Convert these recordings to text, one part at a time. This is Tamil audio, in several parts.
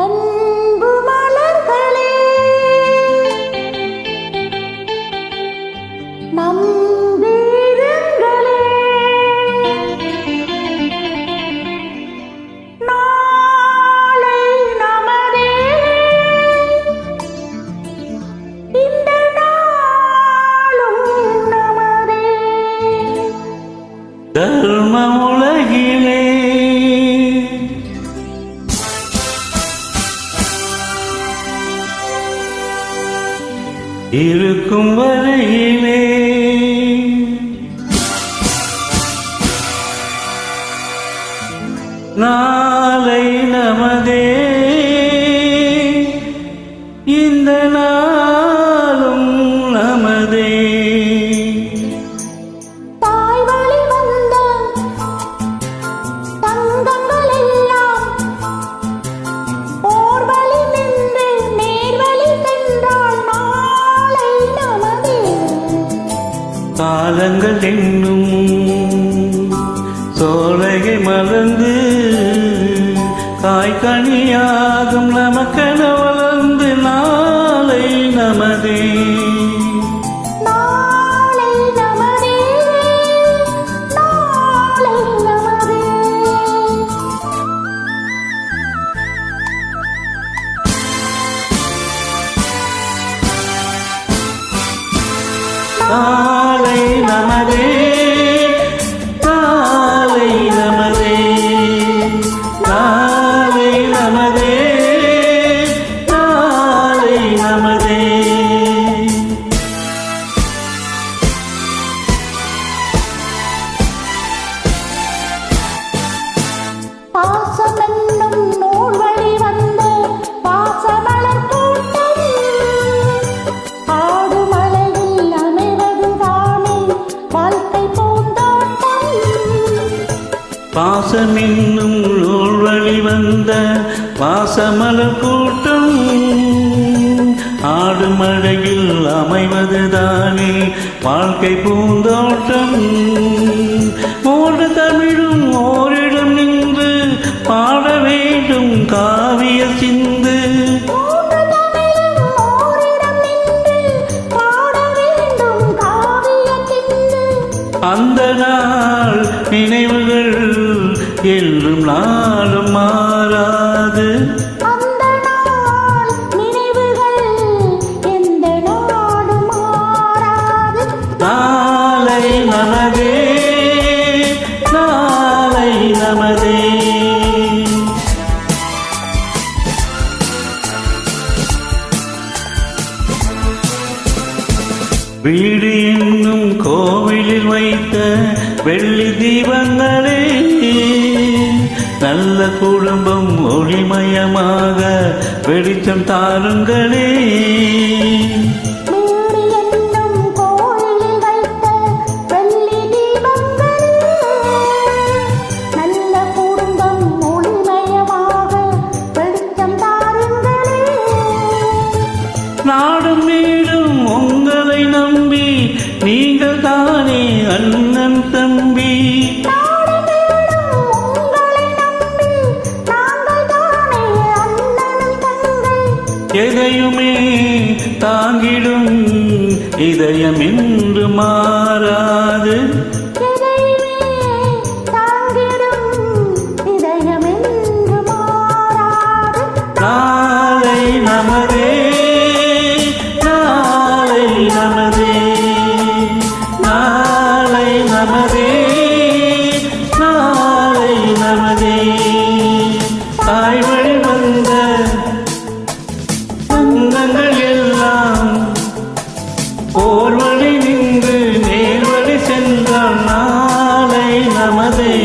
அன்பு மலர்களே, நம்பிருங்களே, நாளை நமதே, இந்த நாளும் நமதே. தர்ம உலகிலே இருக்கும் வரையிலே நாளை நமதே, இந்த நாளும் நமதே. தாய் வழி வந்த தங்கங்கள் எல்லாம் ஓர் வழி நின்று நேர் வழி சென்றால் நாளை நமதே. காலங்கள் என்னும் சோலையை மலர்ந்து காய்கனியாகும் நமக்கென வளர்ந்து நாளை நமதே. நாளை நமதே, நாளை நமதே. நாளை நமதே, நாளை நமதே, நாளை நமதே, நாளை நமதே. பாசமென்னும் நூல் வழி வந்த பாசமலர் கூட்டம் ஆடு மலையில் அமைவதுதானே வாழ்க்கை பூந்தோட்டம். பாசமென்னும் நூல் வழி வந்த பாசமலர் கூட்டம் ஆடு மழையில் அமைவதுதானே வாழ்க்கை பூந்தோட்டம். மூன்று தமிழும் ஓரிடம் நின்று பாட வேண்டும் காவிய சிந்து. மூன்று தமிழும் ஓரிடம் நின்று பாட வேண்டும் காவிய சிந்து. அந்த நாள் நினைவுகள் என்றும் நாளும் மாறாது. அந்த நாள் நினைவுகள் எந்த நாடும் மாறாது. நாளை நமதே, நாளை நமதே. வீடு என்னும் கோவிலில் வைத்த வெள்ளி தீபங்களே, நல்ல குடும்பம் ஒளிமயமாக வெளிச்சம் தாருங்களே. வீடு என்னும் கோயிலில் வைத்த வெள்ளி தீபங்களே, நல்ல குடும்பம் ஒளிமயமாக வெளிச்சம் தாருங்களே. நாடும் வீடும் உங்களை நம்பி நீங்கள் தானே அண்ணன் தம்பி. நாடும் வீடும் உங்களை நம்பி நாங்கள் தானே அண்ணனும் தங்கை. எதையுமே தாங்கிடும் இதயம் என்று மாறாது. எதையுமே தாங்கிடும் இதயம் என்று மாறாது. நாளை நமதே, நாளை நமதே, நாளை நமதே, நாளை நமதே. தாய் வழி வந்த தங்கங்கள் எல்லாம் ஓர் வழி நின்று நேர் வழி சென்றால் நாளை நமதே.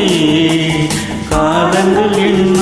காலங்கள் என்ன